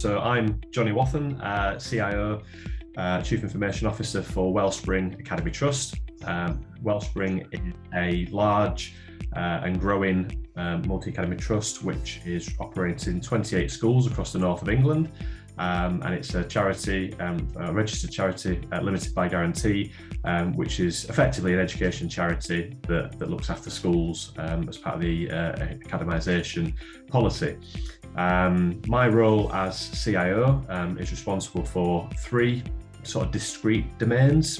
So I'm Jonny Wathen, CIO, Chief Information Officer for Wellspring Academy Trust. Wellspring is a large and growing multi-academy trust which is operating in 28 schools across the north of England. And it's a charity, a registered charity, limited by guarantee, which is effectively an education charity that looks after schools as part of the academisation policy. My role as CIO is responsible for three sort of discrete domains.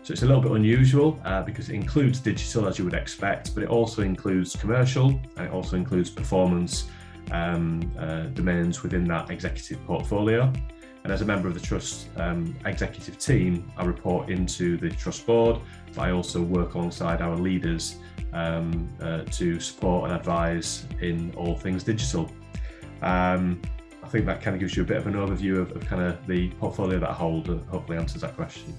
So it's a little bit unusual because it includes digital, as you would expect, but it also includes commercial, and it also includes performance domains within that executive portfolio. And as a member of the Trust executive team, I report into the Trust board, but I also work alongside our leaders to support and advise in all things digital. I think that kind of gives you a bit of an overview of kind of the portfolio that I hold, and hopefully answers that question.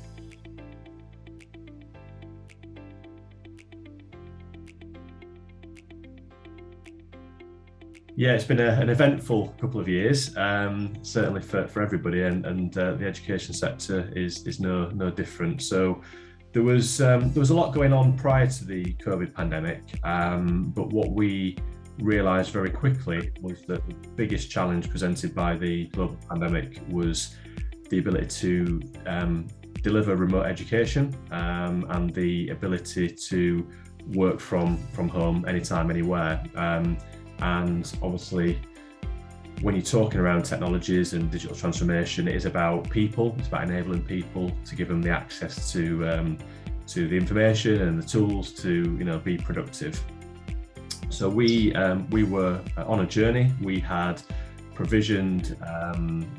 Yeah, it's been an eventful couple of years, certainly for everybody, and the education sector is no different. So there was a lot going on prior to the COVID pandemic, but what we realised very quickly was that the biggest challenge presented by the global pandemic was the ability to deliver remote education and the ability to work from home anytime, anywhere. And obviously, when you're talking around technologies and digital transformation, it is about people. It's about enabling people to give them the access to the information and the tools to be productive. So we were on a journey. We had provisioned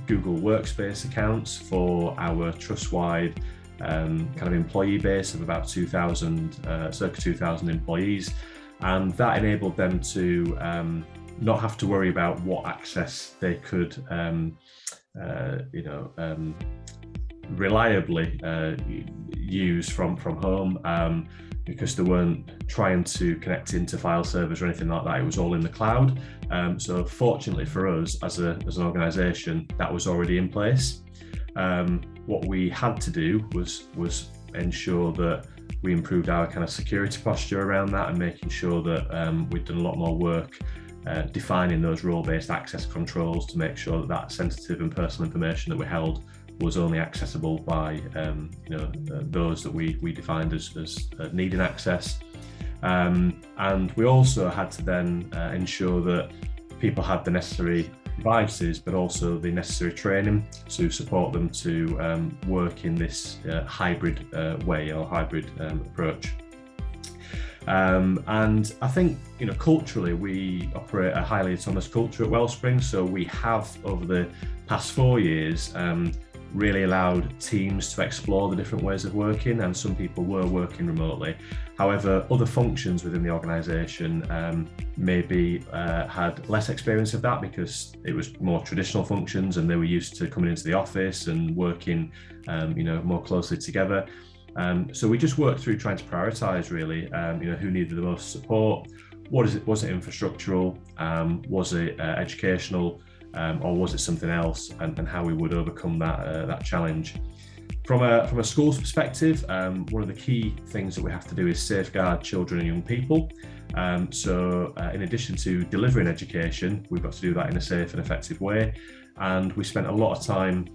Google Workspace accounts for our trust-wide kind of employee base of about 2,000, circa 2,000 employees. And that enabled them to not have to worry about what access they could, reliably use from home, because they weren't trying to connect into file servers or anything like that. It was all in the cloud. So fortunately for us as an organisation, that was already in place. What we had to do was ensure that we improved our kind of security posture around that, and making sure that we'd done a lot more work defining those role-based access controls to make sure that sensitive and personal information that we held was only accessible by those that we defined as needing access. And we also had to then ensure that people had the necessary devices, but also the necessary training to support them to work in this hybrid way, or hybrid approach. And I think, culturally, we operate a highly autonomous culture at Wellspring. So we have, over the past 4 years, really allowed teams to explore the different ways of working, and some people were working remotely. However, other functions within the organisation maybe had less experience of that, because it was more traditional functions and they were used to coming into the office and working more closely together. So we just worked through trying to prioritise really, who needed the most support. Was it infrastructural? Was it educational? Or was it something else? And how we would overcome that challenge. From a school's perspective, one of the key things that we have to do is safeguard children and young people. So in addition to delivering education, we've got to do that in a safe and effective way. And we spent a lot of time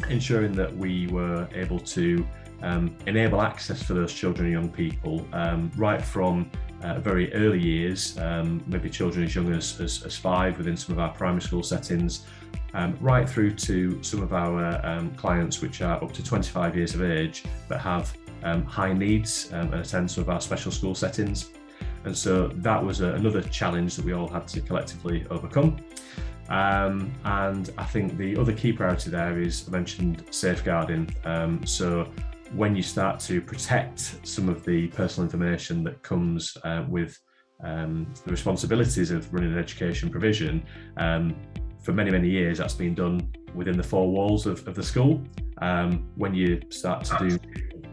ensuring that we were able to enable access for those children and young people right from very early years, maybe children as young as 5 within some of our primary school settings, right through to some of our clients which are up to 25 years of age but have high needs and attend some of our special school settings. And so that was another challenge that we all had to collectively overcome. And I think the other key priority there is, I mentioned safeguarding. So when you start to protect some of the personal information that comes with the responsibilities of running an education provision, for many years that's been done within the 4 walls of the school. When you start to do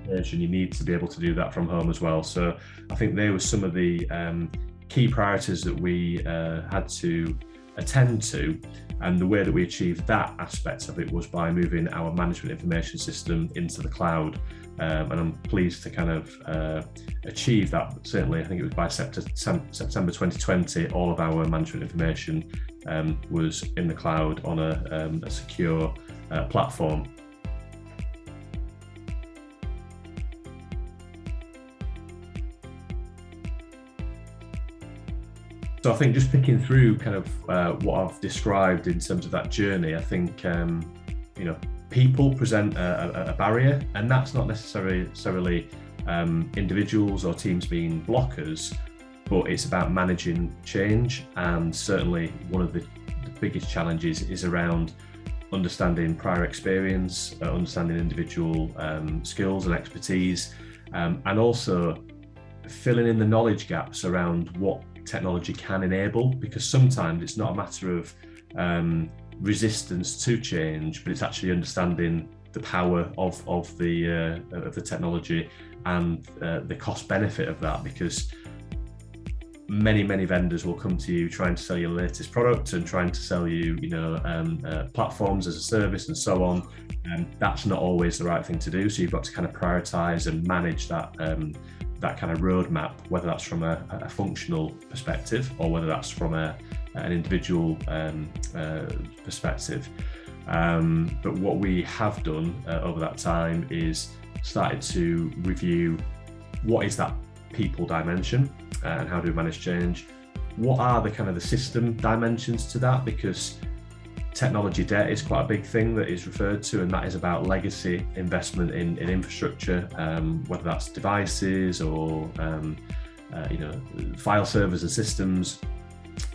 education, you need to be able to do that from home as well. So I think there were some of the key priorities that we had to attend to. And the way that we achieved that aspect of it was by moving our management information system into the cloud. And I'm pleased to kind of achieve that. Certainly, I think it was by September 2020, all of our management information was in the cloud on a secure platform. So I think just picking through kind of what I've described in terms of that journey, I think people present a barrier, and that's not necessarily individuals or teams being blockers, but it's about managing change. And certainly one of the biggest challenges is around understanding prior experience, understanding individual skills and expertise, and also filling in the knowledge gaps around what technology can enable, because sometimes it's not a matter of resistance to change, but it's actually understanding the power of the technology and the cost benefit of that, because many vendors will come to you trying to sell you the latest product and trying to sell you platforms as a service and so on, and that's not always the right thing to do. So you've got to kind of prioritize and manage that kind of roadmap, whether that's from a functional perspective or whether that's from an individual perspective. But what we have done over that time is started to review what is that people dimension and how do we manage change? What are the kind of the system dimensions to that? Because technology debt is quite a big thing that is referred to, and that is about legacy investment in infrastructure, whether that's devices or file servers and systems,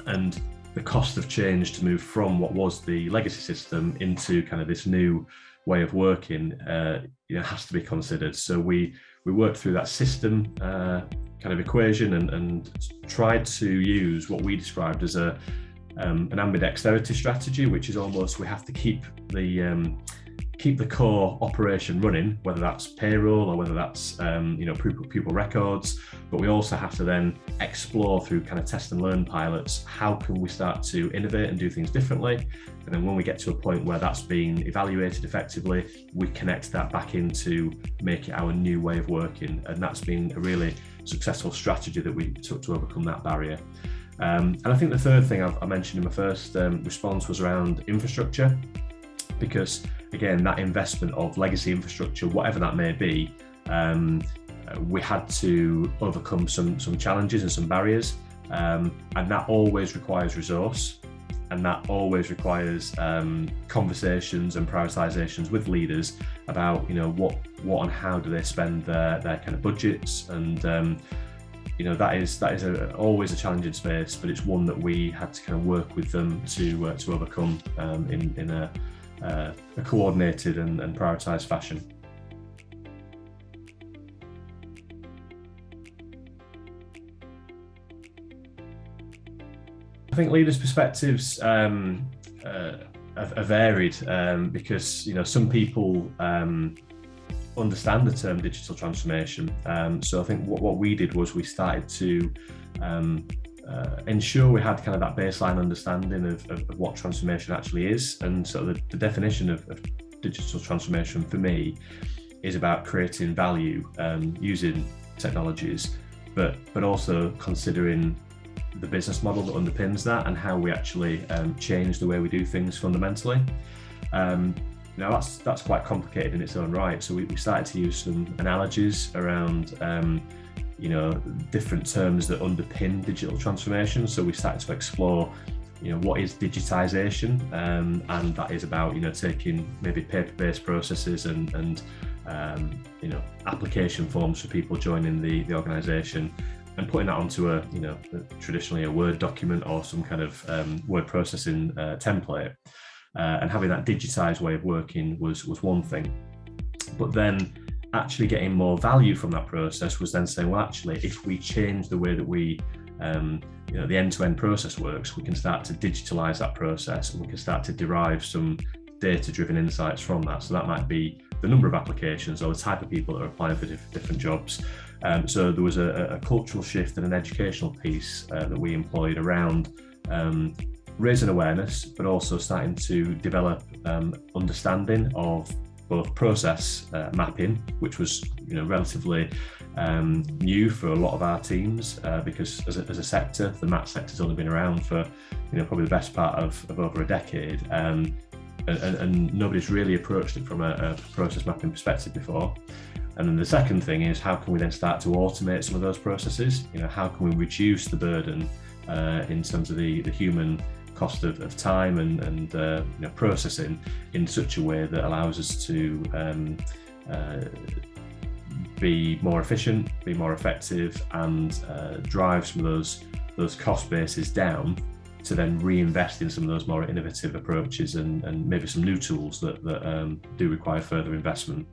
and the cost of change to move from what was the legacy system into kind of this new way of working has to be considered. So we worked through that system kind of equation and tried to use what we described as an ambidexterity strategy, which is almost we have to keep the core operation running, whether that's payroll or whether that's pupil records, but we also have to then explore through kind of test and learn pilots how can we start to innovate and do things differently, and then when we get to a point where that's being evaluated effectively, we connect that back into make it our new way of working. And that's been a really successful strategy that we took to overcome that barrier. And I think the third thing I mentioned in my first response was around infrastructure, because again, that investment of legacy infrastructure, whatever that may be, we had to overcome some challenges and some barriers, and that always requires resource, and that always requires conversations and prioritizations with leaders about what and how do they spend their kind of budgets, and that is always a challenging space, but it's one that we had to kind of work with them to overcome in a coordinated and prioritised fashion. I think leaders' perspectives are varied because some people understand the term digital transformation. So I think what we did was we started to ensure we had kind of that baseline understanding of what transformation actually is. And so the definition of digital transformation for me is about creating value using technologies, but also considering the business model that underpins that and how we actually change the way we do things fundamentally. Now that's quite complicated in its own right. So we started to use some analogies around different terms that underpin digital transformation. So we started to explore what is digitization, and that is about taking maybe paper-based processes and application forms for people joining the organization and putting that onto traditionally a Word document or some kind of word processing template, and having that digitized way of working was one thing. But then actually getting more value from that process was then saying, well, actually, if we change the way that we the end-to-end process works, we can start to digitalize that process, and we can start to derive some data-driven insights from that. So that might be the number of applications or the type of people that are applying for different jobs. So there was a cultural shift and an educational piece that we employed around raising awareness, but also starting to develop understanding of both process mapping, which was relatively new for a lot of our teams, because as a sector, the map sector's only been around for probably the best part of over a decade, and nobody's really approached it from a process mapping perspective before. And then the second thing is, how can we then start to automate some of those processes? How can we reduce the burden in terms of the human cost of time and processing in such a way that allows us to be more efficient, be more effective, and drive some of those cost bases down, to then reinvest in some of those more innovative approaches and maybe some new tools that do require further investment.